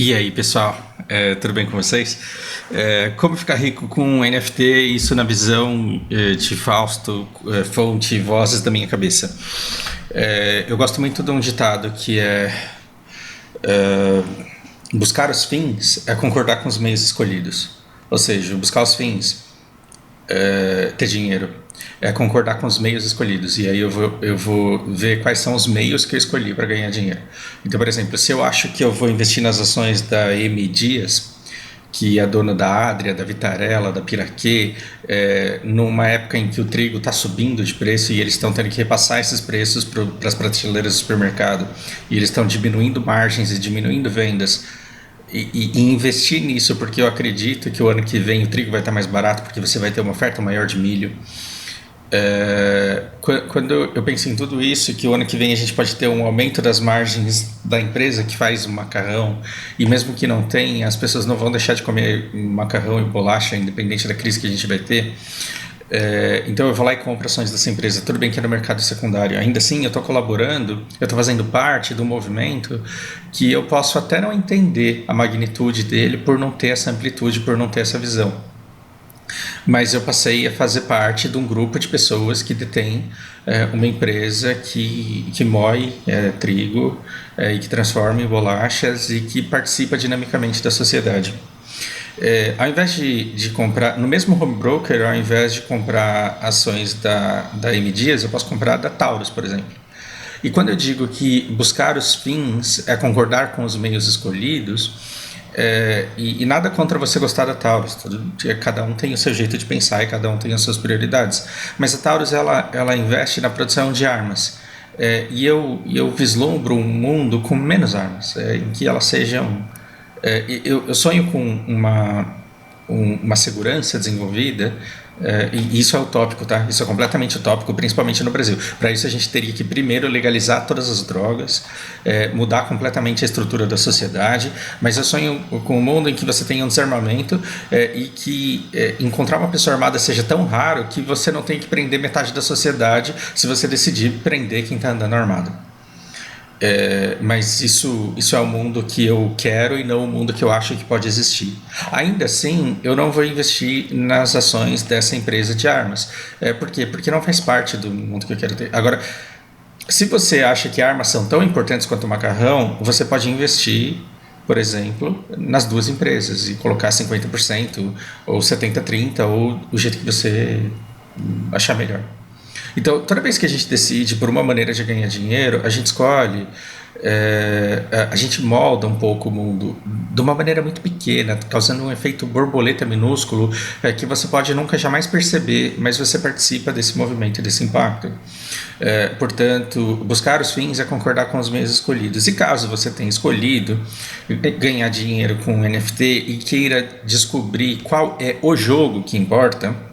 E aí, pessoal, tudo bem com vocês? Como ficar rico com NFT, isso na visão de Fausto, fonte Vozes da Minha Cabeça. Eu gosto muito de um ditado que é buscar os fins é concordar com os meios escolhidos. Ou seja, buscar os fins ter dinheiro é concordar com os meios escolhidos. E aí eu vou ver quais são os meios que eu escolhi para ganhar dinheiro. Então, por exemplo, se eu acho que eu vou investir nas ações da M Dias, que é dona da Adria, da Vitarella, da Piraquê, numa época em que o trigo está subindo de preço e eles estão tendo que repassar esses preços para as prateleiras do supermercado, e eles estão diminuindo margens e diminuindo vendas, e investir nisso porque eu acredito que o ano que vem o trigo vai estar mais barato porque você vai ter uma oferta maior de milho. Quando eu penso em tudo isso, que o ano que vem a gente pode ter um aumento das margens da empresa que faz o macarrão, e mesmo que não tenha, as pessoas não vão deixar de comer macarrão e bolacha, independente da crise que a gente vai ter. Então eu vou lá e compro ações dessa empresa. Tudo bem que é no mercado secundário, ainda assim eu estou colaborando, eu estou fazendo parte do movimento que eu posso até não entender a magnitude dele por não ter essa amplitude, por não ter essa visão. Mas eu passei a fazer parte de um grupo de pessoas que detém uma empresa que moe trigo e que transforma em bolachas e que participa dinamicamente da sociedade. Ao invés de comprar, no mesmo home broker, ao invés de comprar ações da M Dias, eu posso comprar da Taurus, por exemplo. E quando eu digo que buscar os fins é concordar com os meios escolhidos, e nada contra você gostar da Taurus, cada um tem o seu jeito de pensar e cada um tem as suas prioridades, mas a Taurus ela investe na produção de armas, e eu vislumbro um mundo com menos armas, em que elas sejam... eu sonho com uma segurança desenvolvida, e isso é utópico, tá? Isso é completamente utópico, principalmente no Brasil. Para isso a gente teria que primeiro legalizar todas as drogas, mudar completamente a estrutura da sociedade, mas eu sonho com um mundo em que você tenha um desarmamento e que encontrar uma pessoa armada seja tão raro que você não tenha que prender metade da sociedade se você decidir prender quem está andando armado. Mas isso é o mundo que eu quero e não o mundo que eu acho que pode existir. Ainda assim, eu não vou investir nas ações dessa empresa de armas. Por quê? Porque não faz parte do mundo que eu quero ter. Agora, se você acha que armas são tão importantes quanto o macarrão, você pode investir, por exemplo, nas duas empresas e colocar 50% ou 70-30% ou o jeito que você achar melhor. Então, toda vez que a gente decide por uma maneira de ganhar dinheiro, a gente escolhe, a gente molda um pouco o mundo de uma maneira muito pequena, causando um efeito borboleta minúsculo que você pode nunca jamais perceber, mas você participa desse movimento, desse impacto. Portanto, buscar os fins é concordar com os meios escolhidos. E caso você tenha escolhido ganhar dinheiro com NFT e queira descobrir qual é o jogo que importa,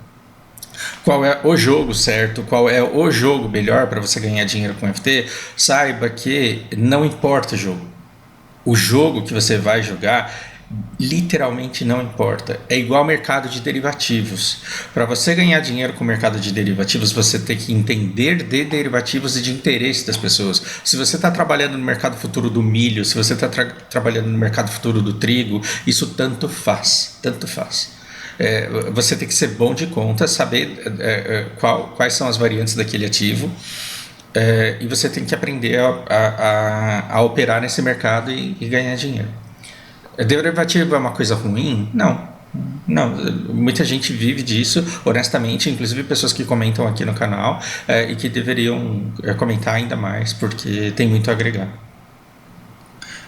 qual é o jogo certo, qual é o jogo melhor para você ganhar dinheiro com NFT, saiba que não importa o jogo. O jogo que você vai jogar literalmente não importa. É igual ao mercado de derivativos. Para você ganhar dinheiro com o mercado de derivativos, você tem que entender de derivativos e de interesse das pessoas. Se você está trabalhando no mercado futuro do milho, se você está trabalhando no mercado futuro do trigo, isso tanto faz, tanto faz. Você tem que ser bom de conta, saber quais são as variantes daquele ativo, e você tem que aprender a operar nesse mercado e ganhar dinheiro. Derivativo é uma coisa ruim? Não. Muita gente vive disso, honestamente, inclusive pessoas que comentam aqui no canal, e que deveriam comentar ainda mais, porque tem muito a agregar.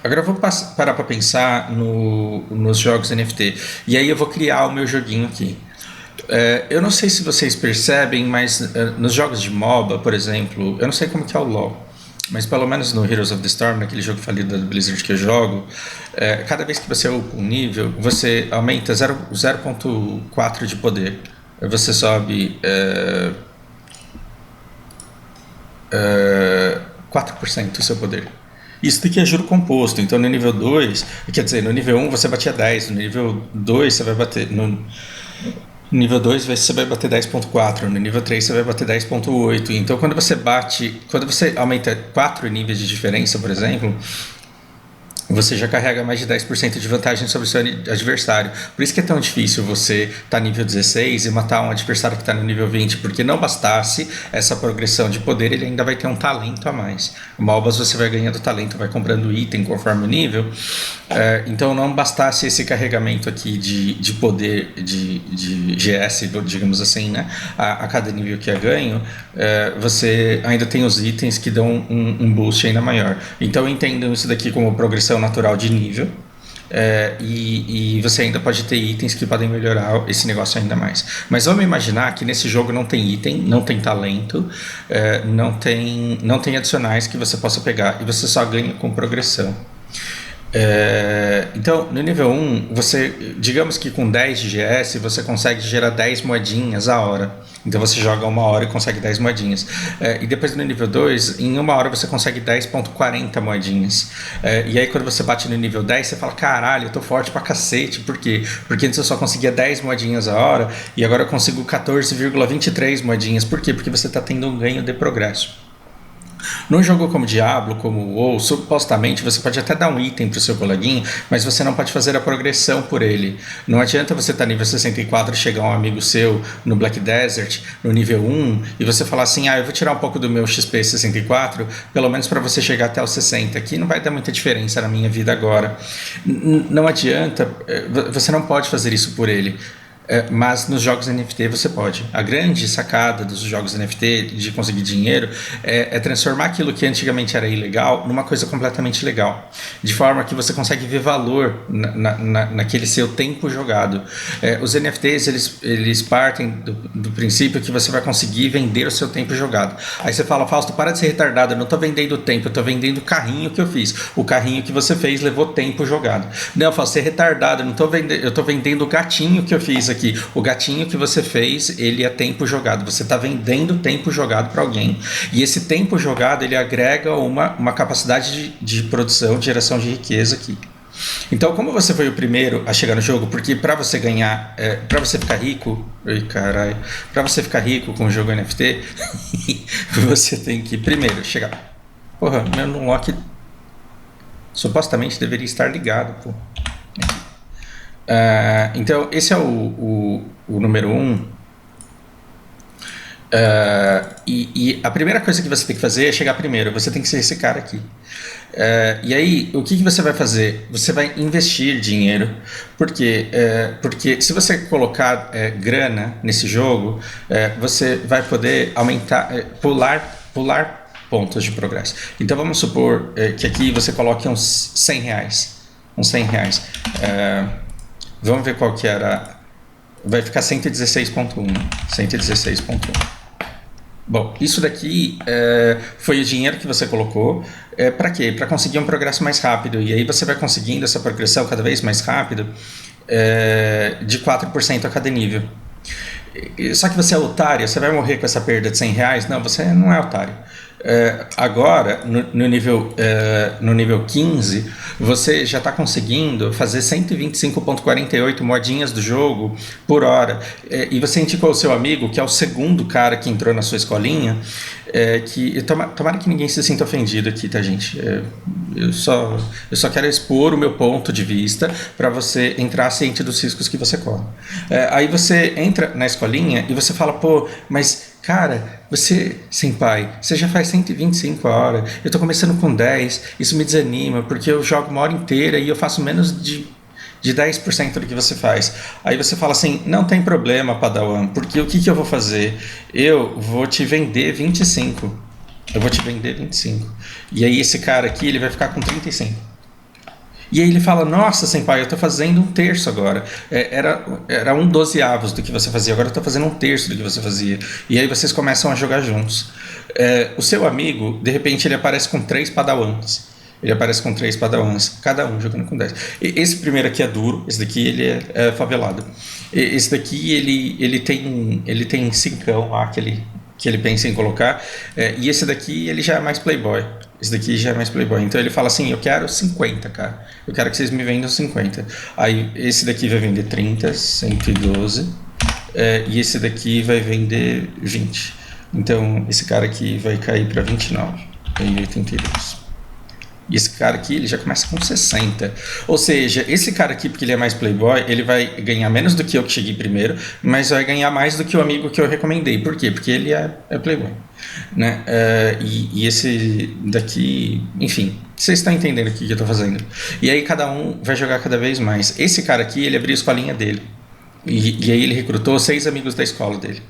Agora eu vou parar para pensar nos jogos NFT. E aí eu vou criar o meu joguinho aqui. Eu não sei se vocês percebem, mas nos jogos de MOBA, por exemplo, eu não sei como que é o LoL, mas pelo menos no Heroes of the Storm, naquele jogo falido da Blizzard que eu jogo, cada vez que você upa um nível, você aumenta 0,4 de poder. Você sobe 4% o seu poder. Isso daqui é juro composto, então no nível 2, quer dizer, no nível 1 você batia 10, no nível 2 você vai bater... No nível 2 você vai bater 10.4, no nível 3 você vai bater 10.8. Então quando você aumenta 4 níveis de diferença, por exemplo, você já carrega mais de 10% de vantagem sobre o seu adversário. Por isso que é tão difícil você estar nível 16 e matar um adversário que está no nível 20, porque não bastasse essa progressão de poder, ele ainda vai ter um talento a mais. MOBAs você vai ganhando talento, vai comprando item conforme o nível. Então não bastasse esse carregamento aqui de poder de GS, digamos assim, né? A cada nível que é ganho, você ainda tem os itens que dão um boost ainda maior. Então entendam isso daqui como progressão natural de nível, e você ainda pode ter itens que podem melhorar esse negócio ainda mais. Mas vamos imaginar que nesse jogo não tem item, não tem talento, não tem adicionais que você possa pegar, e você só ganha com progressão. Então, no nível 1, digamos que com 10 de GS, você consegue gerar 10 moedinhas a hora. Então você joga 1 hora e consegue 10 moedinhas. E depois no nível 2, em 1 hora você consegue 10,40 moedinhas. E aí quando você bate no nível 10, você fala, caralho, eu tô forte pra cacete. Por quê? Porque antes eu só conseguia 10 moedinhas a hora, e agora eu consigo 14,23 moedinhas. Por quê? Porque você tá tendo um ganho de progresso. Num jogo como Diablo, como o WoW, supostamente você pode até dar um item pro seu coleguinha, mas você não pode fazer a progressão por ele. Não adianta você estar nível 64 e chegar um amigo seu no Black Desert, no nível 1, e você falar assim, eu vou tirar um pouco do meu XP 64, pelo menos para você chegar até os 60, aqui não vai dar muita diferença na minha vida agora. Não adianta, você não pode fazer isso por ele. Mas nos jogos NFT você pode. A grande sacada dos jogos NFT de conseguir dinheiro é transformar aquilo que antigamente era ilegal numa coisa completamente legal, de forma que você consegue ver valor naquele seu tempo jogado. Os NFTs eles partem do princípio que você vai conseguir vender o seu tempo jogado. Aí você fala, Fausto, para de ser retardado, eu não estou vendendo tempo, eu estou vendendo o carrinho que eu fiz. O carrinho que você fez levou tempo jogado. Não, Fausto, você é retardado, eu estou vendendo o gatinho que eu fiz aqui. O gatinho que você fez, ele é tempo jogado. Você está vendendo tempo jogado para alguém. E esse tempo jogado, ele agrega uma capacidade de produção, de geração de riqueza aqui. Então, como você foi o primeiro a chegar no jogo, porque para você ganhar, para você ficar rico, para você ficar rico com o jogo NFT, você tem que primeiro chegar. Porra, meu unlock supostamente deveria estar ligado, pô. Então, esse é o número 1. E a primeira coisa que você tem que fazer é chegar primeiro. Você tem que ser esse cara aqui. E aí, o que você vai fazer? Você vai investir dinheiro. Por quê? Porque se você colocar grana nesse jogo, você vai poder aumentar, pular pontos de progresso. Então, vamos supor que aqui você coloque uns 100 reais. Uns 100 reais. Vamos ver qual que era. Vai ficar 116.1. 116.1. Bom, isso daqui foi o dinheiro que você colocou. Para quê? Para conseguir um progresso mais rápido. E aí você vai conseguindo essa progressão cada vez mais rápido, de 4% a cada nível. Só que você é otário, você vai morrer com essa perda de 100 reais? Não, você não é otário. Agora, no nível 15, você já está conseguindo fazer 125,48 moedinhas do jogo por hora. E você indicou o seu amigo, que é o segundo cara que entrou na sua escolinha, tomara que ninguém se sinta ofendido aqui, tá, gente? Eu só quero expor o meu ponto de vista para você entrar ciente dos riscos que você corre. Aí você entra na escolinha e você fala, pô, mas... Cara, senpai, você já faz 125 horas, eu tô começando com 10, isso me desanima, porque eu jogo uma hora inteira e eu faço menos de 10% do que você faz. Aí você fala assim, não tem problema, Padawan, porque o que eu vou fazer? Eu vou te vender 25. Eu vou te vender 25. E aí esse cara aqui, ele vai ficar com 35. E aí ele fala, nossa, senpai, eu tô fazendo 1/3 agora. Era 1/12 do que você fazia, agora eu tô fazendo 1/3 do que você fazia. E aí vocês começam a jogar juntos. O seu amigo, de repente, ele aparece com 3 padawans. Ele aparece com 3 padawans, cada um jogando com 10. Esse primeiro aqui é duro, esse daqui ele é favelado. Esse daqui ele tem 5 lá que ele pensa em colocar. E esse daqui ele já é mais playboy. Esse daqui já é mais playboy. Então ele fala assim, eu quero 50, cara. Eu quero que vocês me vendam 50. Aí esse daqui vai vender 30, 112. E esse daqui vai vender 20. Então esse cara aqui vai cair para 29. Aí 82. E esse cara aqui, ele já começa com 60. Ou seja, esse cara aqui, porque ele é mais playboy, ele vai ganhar menos do que eu que cheguei primeiro, mas vai ganhar mais do que o amigo que eu recomendei. Por quê? Porque ele é playboy. Né? E esse daqui, enfim, vocês estão entendendo o que eu estou fazendo. E aí cada um vai jogar cada vez mais. Esse cara aqui, ele abriu a escolinha dele. E aí ele recrutou 6 amigos da escola dele.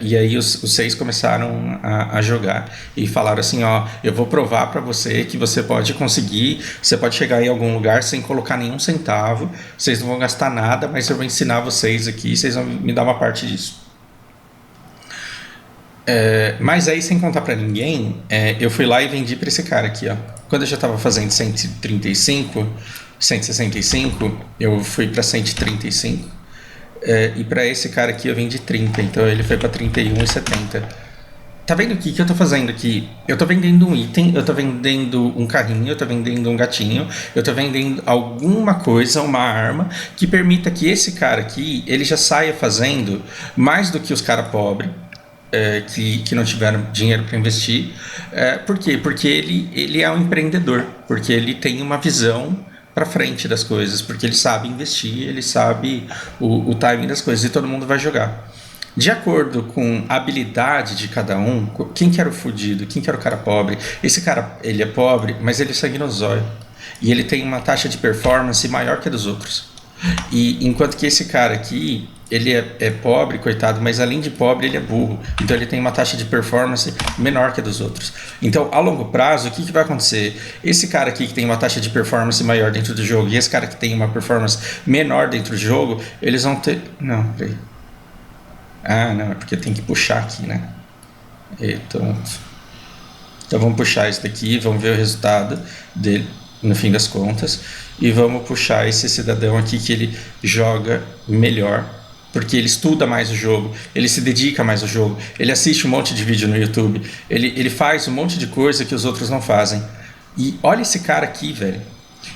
E aí os 6 começaram a jogar e falaram assim, ó, eu vou provar para você que você pode conseguir, você pode chegar em algum lugar sem colocar nenhum centavo, vocês não vão gastar nada, mas eu vou ensinar vocês aqui, vocês vão me dar uma parte disso. Mas aí, sem contar para ninguém, eu fui lá e vendi para esse cara aqui, ó. Quando eu já estava fazendo 135, 165, eu fui para 135. E para esse cara aqui eu vendi 30, então ele foi para 31,70. Tá vendo o que eu tô fazendo aqui? Eu tô vendendo um item, eu tô vendendo um carrinho, eu tô vendendo um gatinho, eu tô vendendo alguma coisa, uma arma, que permita que esse cara aqui, ele já saia fazendo mais do que os caras pobres, que não tiveram dinheiro para investir. Por quê? Porque ele é um empreendedor, porque ele tem uma visão para frente das coisas, porque ele sabe investir, ele sabe o timing das coisas e todo mundo vai jogar. De acordo com a habilidade de cada um, quem que era o fudido, quem que era o cara pobre. Esse cara, ele é pobre, mas ele é sangue no zóio. E ele tem uma taxa de performance maior que a dos outros. E enquanto que esse cara aqui, ele é pobre, coitado, mas além de pobre, ele é burro. Então ele tem uma taxa de performance menor que a dos outros. Então, a longo prazo, o que vai acontecer? Esse cara aqui que tem uma taxa de performance maior dentro do jogo e esse cara que tem uma performance menor dentro do jogo, eles vão ter... Não, peraí. Não, é porque tem que puxar aqui, né? Então vamos puxar isso daqui, vamos ver o resultado dele no fim das contas. E vamos puxar esse cidadão aqui que ele joga melhor, porque ele estuda mais o jogo, ele se dedica mais ao jogo, ele assiste um monte de vídeo no YouTube, ele faz um monte de coisa que os outros não fazem. E olha esse cara aqui, velho.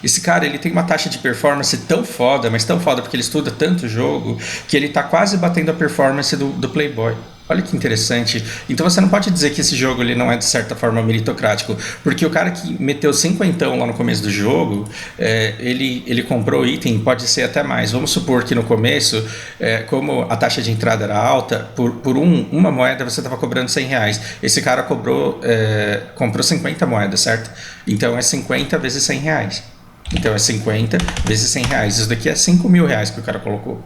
Esse cara, ele tem uma taxa de performance tão foda, mas tão foda porque ele estuda tanto o jogo, que ele tá quase batendo a performance do Playboy. Olha que interessante. Então você não pode dizer que esse jogo ele não é de certa forma meritocrático, porque o cara que meteu 50 lá no começo do jogo, ele comprou item, pode ser até mais. Vamos supor que no começo, como a taxa de entrada era alta, por uma moeda você estava cobrando R$100. Esse cara comprou 50 moedas, certo? Então é 50 vezes R$100. Então é 50 vezes R$100. Isso daqui é R$5.000 que o cara colocou.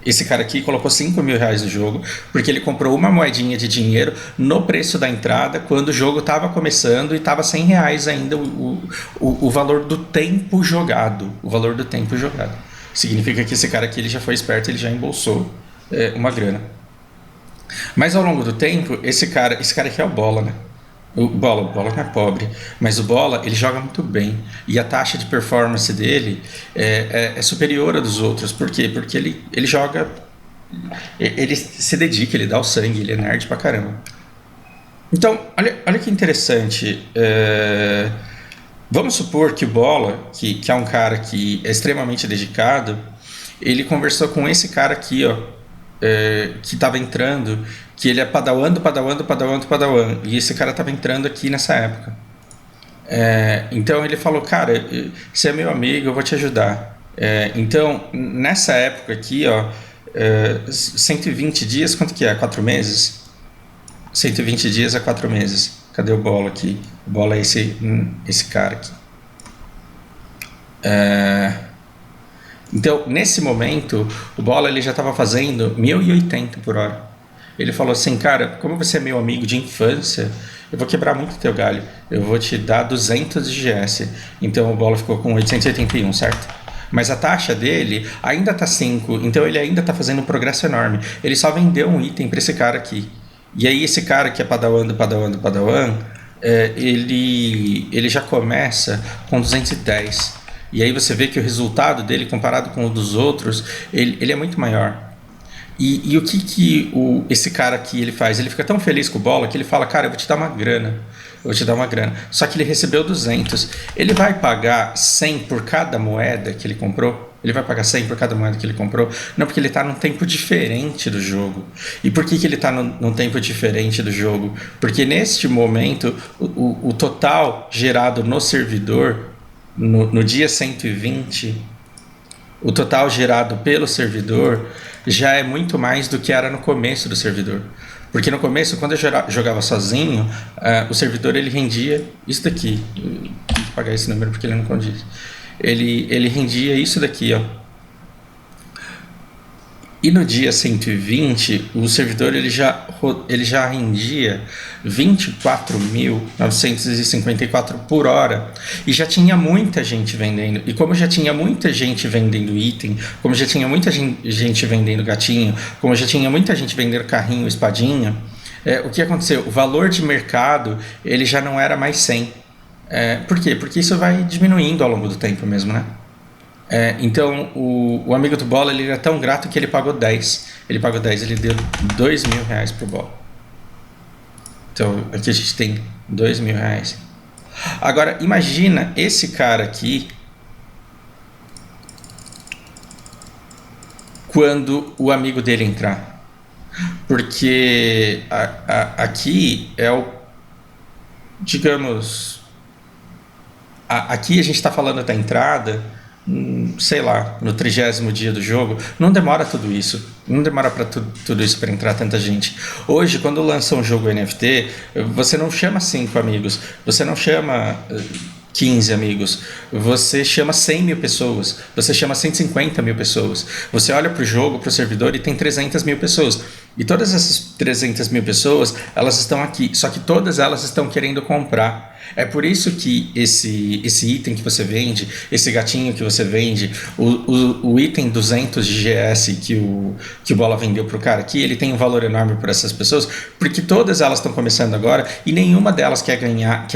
Esse cara aqui colocou R$5.000 no jogo, porque ele comprou uma moedinha de dinheiro no preço da entrada, quando o jogo estava começando e estava R$100 ainda o valor do tempo jogado. O valor do tempo jogado. Significa que esse cara aqui ele já foi esperto, ele já embolsou uma grana. Mas ao longo do tempo, esse cara aqui é o Bola, né? O Bola não é pobre, mas o Bola ele joga muito bem e a taxa de performance dele é superior à dos outros. Por quê? Porque ele joga, ele se dedica, ele dá o sangue, ele é nerd pra caramba. Então, olha que interessante. Vamos supor que o Bola, que é um cara que é extremamente dedicado, ele conversou com esse cara aqui, ó, que estava entrando, que ele é padawan, e esse cara estava entrando aqui nessa época. Então ele falou, cara, você é meu amigo, eu vou te ajudar. Então, nessa época aqui, ó, 120 dias, quanto que é? 4 meses? 120 dias é 4 meses. Cadê o Bola aqui? O Bola é esse cara aqui. Então, nesse momento, o Bola ele já estava fazendo 1.080 por hora. Ele falou assim, cara, como você é meu amigo de infância, eu vou quebrar muito teu galho. Eu vou te dar 200 de GS. Então, o Bola ficou com 881, certo? Mas a taxa dele ainda está 5, então ele ainda está fazendo um progresso enorme. Ele só vendeu um item para esse cara aqui. E aí esse cara que é padawan, ele já começa com 210. E aí você vê que o resultado dele, comparado com o dos outros, ele é muito maior. E o que esse cara aqui ele faz? Ele fica tão feliz com o Bola que ele fala, cara, eu vou te dar uma grana. Só que ele recebeu 200. Ele vai pagar 100 por cada moeda que ele comprou? Ele vai pagar 100 por cada moeda que ele comprou? Não, porque ele está num tempo diferente do jogo. E por que ele está num tempo diferente do jogo? Porque neste momento, o total gerado no servidor, no dia 120, o total gerado pelo servidor já é muito mais do que era no começo do servidor. Porque no começo, quando eu jogava sozinho, o servidor ele rendia isso daqui. Tem que pagar esse número porque ele não condiz. Ele rendia isso daqui, ó. E no dia 120, o servidor ele já rendia 24.954 por hora. E já tinha muita gente vendendo. E como já tinha muita gente vendendo item, como já tinha muita gente vendendo gatinho, como já tinha muita gente vendendo carrinho, espadinha, o que aconteceu? O valor de mercado ele já não era mais 100. Por quê? Porque isso vai diminuindo ao longo do tempo mesmo, né? Então o amigo do Bola ele era tão grato que ele pagou 10. Ele pagou 10, ele deu R$2.000 pro Bola. Então aqui a gente tem R$2.000. Agora imagina esse cara aqui quando o amigo dele entrar. Porque aqui é o, digamos, aqui a gente está falando da entrada, sei lá, no 30º dia do jogo. Não demora tudo isso. Não demora para tudo isso para entrar tanta gente. Hoje, quando lança um jogo NFT, você não chama 5 amigos, você não chama 15 amigos, você chama 100 mil pessoas, você chama 150 mil pessoas. Você olha para o jogo, para o servidor e tem 300 mil pessoas. E todas essas 300 mil pessoas, elas estão aqui, só que todas elas estão querendo comprar. É por isso que esse item que você vende, esse gatinho que você vende, o item 200 de GS que o Bola vendeu pro cara aqui, ele tem um valor enorme para essas pessoas, porque todas elas estão começando agora e nenhuma delas quer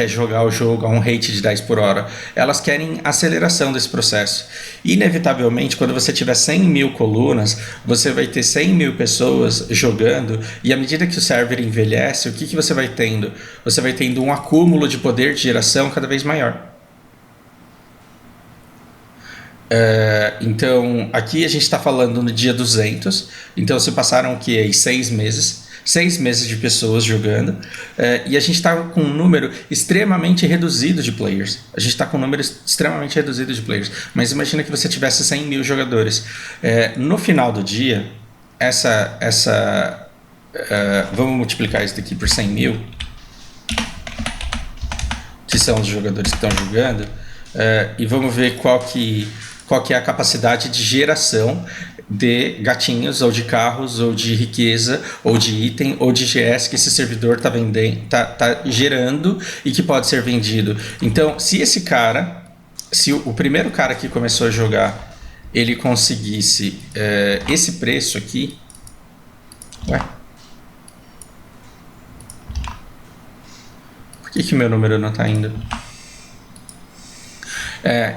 jogar o jogo a um rate de 10 por hora. Elas querem aceleração desse processo. Inevitavelmente, quando você tiver 100 mil colunas, você vai ter 100 mil pessoas jogando, e à medida que o server envelhece, o que você vai tendo? Você vai tendo um acúmulo de poder de geração cada vez maior. Então, aqui a gente está falando no dia 200, então se passaram o que? 6 meses. 6 meses de pessoas jogando, e a gente está com um número extremamente reduzido de players. A gente está com um número extremamente reduzido de players. Mas imagina que você tivesse 100 mil jogadores. No final do dia, vamos multiplicar isso daqui por 100 mil, que são os jogadores que estão jogando, e vamos ver qual que é a capacidade de geração de gatinhos, ou de carros, ou de riqueza, ou de item, ou de GS que esse servidor está gerando e que pode ser vendido. Então, se o primeiro cara que começou a jogar, ele conseguisse esse preço aqui, por que meu número não está indo?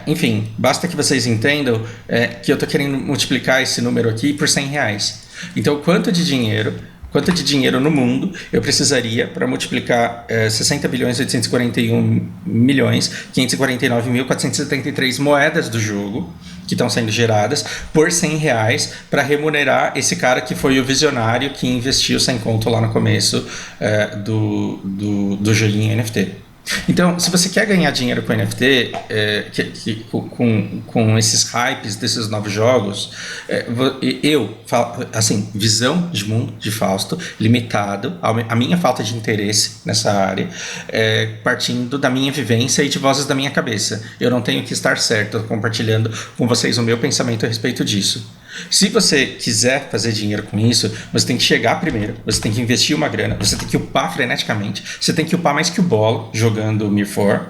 Enfim, basta que vocês entendam que eu estou querendo multiplicar esse número aqui por R$100. Então, quanto de dinheiro no mundo eu precisaria para multiplicar 60.841.549.473 moedas do jogo que estão sendo geradas por R$100 para remunerar esse cara que foi o visionário que investiu sem conto lá no começo do joguinho NFT. Então, se você quer ganhar dinheiro com NFT, com esses hypes desses novos jogos, eu falo assim, visão de mundo de Fausto, limitado a minha falta de interesse nessa área, partindo da minha vivência e de vozes da minha cabeça. Eu não tenho que estar certo, compartilhando com vocês o meu pensamento a respeito disso. Se você quiser fazer dinheiro com isso, você tem que chegar primeiro, você tem que investir uma grana, você tem que upar freneticamente, você tem que upar mais que o Bola jogando Mir 4,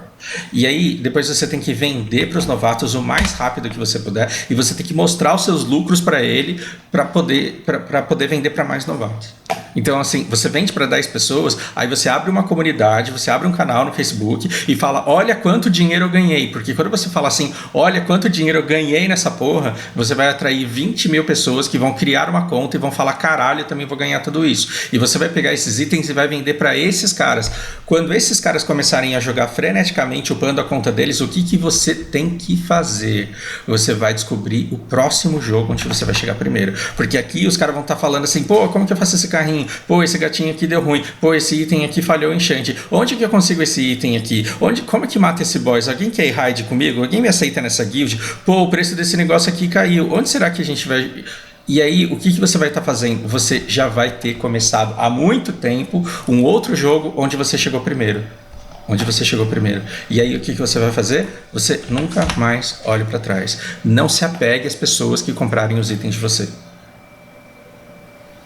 e aí depois você tem que vender para os novatos o mais rápido que você puder, e você tem que mostrar os seus lucros para ele para poder vender para mais novatos. Então, assim, você vende para 10 pessoas, aí você abre uma comunidade, você abre um canal no Facebook e fala, olha quanto dinheiro eu ganhei. Porque quando você fala assim, olha quanto dinheiro eu ganhei nessa porra, você vai atrair 20 mil pessoas que vão criar uma conta e vão falar, caralho, eu também vou ganhar tudo isso. E você vai pegar esses itens e vai vender para esses caras. Quando esses caras começarem a jogar freneticamente, upando a conta deles, o que você tem que fazer? Você vai descobrir o próximo jogo onde você vai chegar primeiro. Porque aqui os caras vão estar falando assim, pô, como que eu faço esse carrinho? Pô, esse gatinho aqui deu ruim. Pô, esse item aqui falhou o enchante. Onde que eu consigo esse item aqui? Como que mata esse boss? Alguém quer ir raid comigo? Alguém me aceita nessa guild? Pô, o preço desse negócio aqui caiu. Onde será que a gente vai... E aí, o que você vai estar fazendo? Você já vai ter começado há muito tempo um outro jogo onde você chegou primeiro. E aí, o que você vai fazer? Você nunca mais olhe para trás. Não se apegue às pessoas que comprarem os itens de você.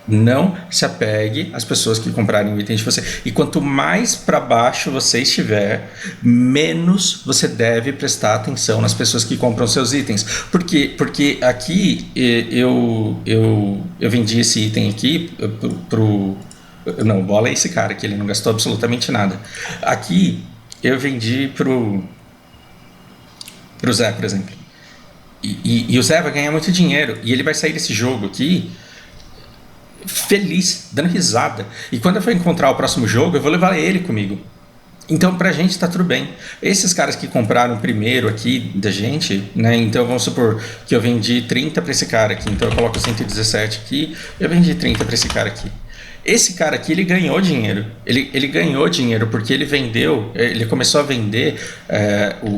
Não se apegue às pessoas que comprarem o item de você. E quanto mais para baixo você estiver, menos você deve prestar atenção nas pessoas que compram seus itens. Porque aqui eu vendi esse item aqui pro... Não, bola é esse cara que ele não gastou absolutamente nada. Aqui eu vendi pro Zé, por exemplo. E o Zé vai ganhar muito dinheiro. E ele vai sair desse jogo aqui feliz, dando risada. E quando eu for encontrar o próximo jogo, eu vou levar ele comigo. Então, pra gente tá tudo bem. Esses caras que compraram primeiro aqui da gente, né? Então, vamos supor que eu vendi 30 pra esse cara aqui. Então, eu coloco 117 aqui, eu vendi 30 pra esse cara aqui. Esse cara aqui, ele ganhou dinheiro. Ele ganhou dinheiro porque ele vendeu, ele começou a vender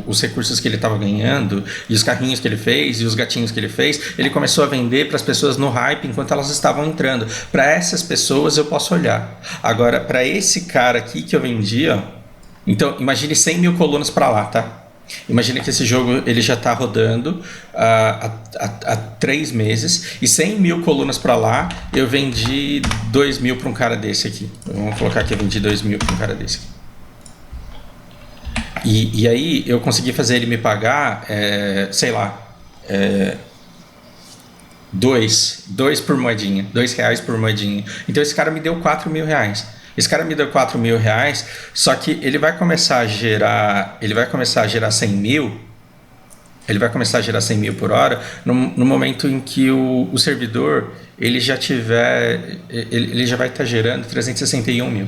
os recursos que ele estava ganhando, e os carrinhos que ele fez, e os gatinhos que ele fez. Ele começou a vender para as pessoas no hype enquanto elas estavam entrando. Para essas pessoas eu posso olhar. Agora, para esse cara aqui que eu vendi, ó, então imagine 100 mil colunas para lá, tá? Imagina que esse jogo ele já está rodando há 3 meses e 100 mil colunas para lá, eu vendi 2 mil para um cara desse aqui. Vamos colocar que eu vendi 2 mil para um cara desse aqui. E aí eu consegui fazer ele me pagar, sei lá, 2 por moedinha, R$2 por moedinha. Então esse cara me deu 4 mil reais. Esse cara me deu 4 mil reais, só que ele vai começar a gerar 100 mil, ele vai começar a gerar 100 mil por hora no momento em que o servidor ele já vai estar gerando 361 mil.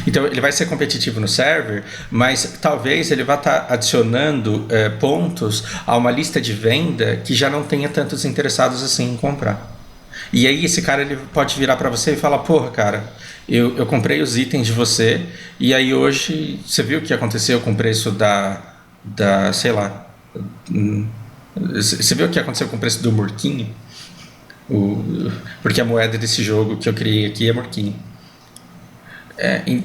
Então ele vai ser competitivo no server, mas talvez ele vá estar adicionando pontos a uma lista de venda que já não tenha tantos interessados assim em comprar. E aí esse cara ele pode virar para você e falar, porra, cara, eu comprei os itens de você, e aí hoje você viu o que aconteceu com o preço sei lá, você viu o que aconteceu com o preço do Murquinho? Porque a moeda desse jogo que eu criei aqui é Murquinho.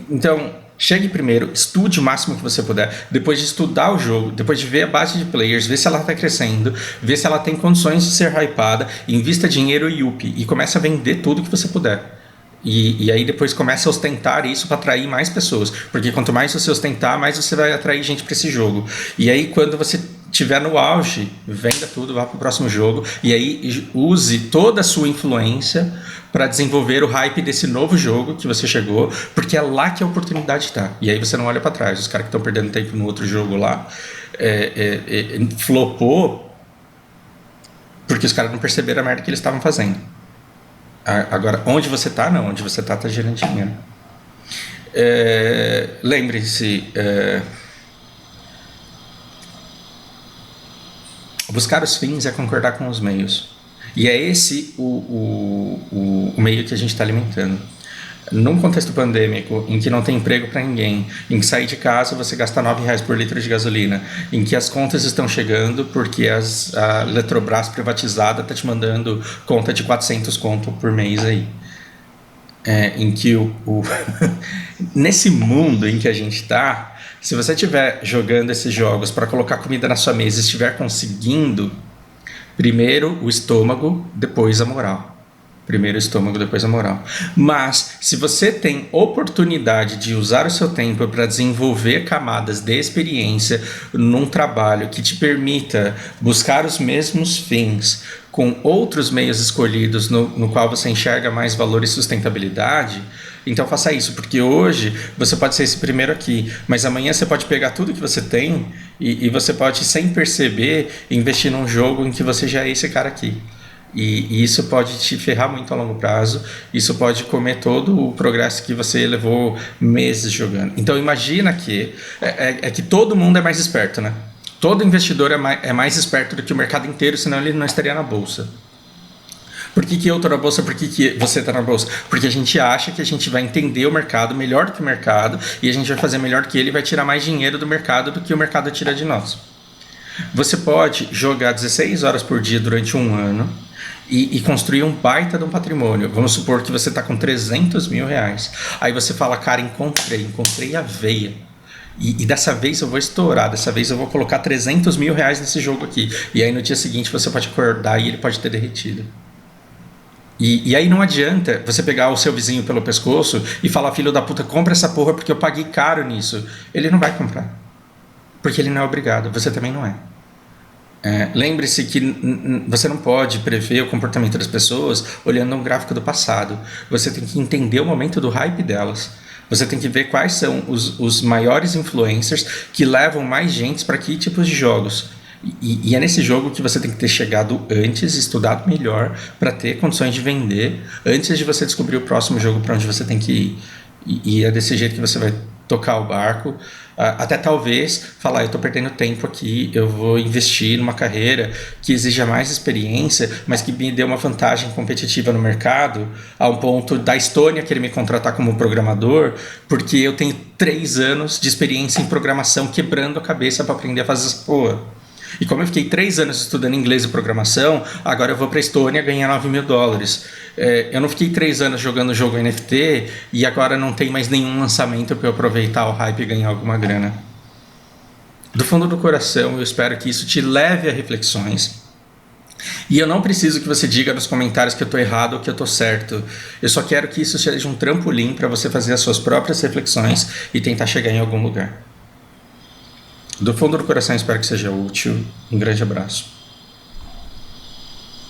Então, chegue primeiro, estude o máximo que você puder. Depois de estudar o jogo, depois de ver a base de players, ver se ela está crescendo, ver se ela tem condições de ser hypada, invista dinheiro e up e comece a vender tudo que você puder. E aí depois começa a ostentar isso para atrair mais pessoas, porque quanto mais você ostentar, mais você vai atrair gente para esse jogo. E aí quando você estiver no auge, venda tudo, vá para o próximo jogo, e aí use toda a sua influência para desenvolver o hype desse novo jogo que você chegou, porque é lá que a oportunidade está. E aí você não olha para trás. Os caras que estão perdendo tempo no outro jogo lá flopou porque os caras não perceberam a merda que eles estavam fazendo. Agora, onde você está, não. Onde você está gerando dinheiro. Lembre-se, buscar os fins é concordar com os meios. E é esse o meio que a gente está alimentando. Num contexto pandêmico, em que não tem emprego para ninguém, em que sair de casa você gasta R$9 por litro de gasolina, em que as contas estão chegando porque a Eletrobras privatizada está te mandando conta de 400 conto por mês aí. Em que nesse mundo em que a gente está, se você estiver jogando esses jogos para colocar comida na sua mesa e estiver conseguindo, primeiro o estômago, depois a moral. Primeiro o estômago, depois a moral. Mas, se você tem oportunidade de usar o seu tempo para desenvolver camadas de experiência num trabalho que te permita buscar os mesmos fins com outros meios escolhidos no qual você enxerga mais valor e sustentabilidade, então faça isso, porque hoje você pode ser esse primeiro aqui, mas amanhã você pode pegar tudo que você tem e você pode, sem perceber, investir num jogo em que você já é esse cara aqui. E isso pode te ferrar muito a longo prazo, isso pode comer todo o progresso que você levou meses jogando. Então imagina que é que todo mundo é mais esperto, né? Todo investidor é mais esperto do que o mercado inteiro, senão ele não estaria na bolsa. Por que eu estou na bolsa? Por que você está na bolsa? Porque a gente acha que a gente vai entender o mercado melhor do que o mercado e a gente vai fazer melhor que ele e vai tirar mais dinheiro do mercado do que o mercado tira de nós. Você pode jogar 16 horas por dia durante um ano e construir um baita de um patrimônio. Vamos supor que você está com 300 mil reais. Aí você fala, cara, encontrei a veia. E dessa vez eu vou estourar, dessa vez eu vou colocar 300 mil reais nesse jogo aqui. E aí no dia seguinte você pode acordar e ele pode ter derretido. E aí não adianta você pegar o seu vizinho pelo pescoço e falar, filho da puta, compra essa porra porque eu paguei caro nisso. Ele não vai comprar. Porque ele não é obrigado, você também não é. Lembre-se que você não pode prever o comportamento das pessoas olhando um gráfico do passado. Você tem que entender o momento do hype delas. Você tem que ver quais são os maiores influencers que levam mais gente para que tipos de jogos. E é nesse jogo que você tem que ter chegado antes, estudado melhor, para ter condições de vender, antes de você descobrir o próximo jogo para onde você tem que ir. E é desse jeito que você vai tocar o barco, até talvez falar, eu estou perdendo tempo aqui, eu vou investir numa carreira que exija mais experiência, mas que me dê uma vantagem competitiva no mercado, ao ponto da Estônia querer me contratar como programador, porque eu tenho 3 anos de experiência em programação quebrando a cabeça para aprender a fazer essa porra. E como eu fiquei 3 anos estudando inglês e programação, agora eu vou para a Estônia ganhar $9.000. Eu não fiquei 3 anos jogando jogo NFT e agora não tem mais nenhum lançamento para eu aproveitar o hype e ganhar alguma grana. Do fundo do coração, eu espero que isso te leve a reflexões. E eu não preciso que você diga nos comentários que eu estou errado ou que eu estou certo. Eu só quero que isso seja um trampolim para você fazer as suas próprias reflexões e tentar chegar em algum lugar. Do fundo do coração, espero que seja útil. Um grande abraço.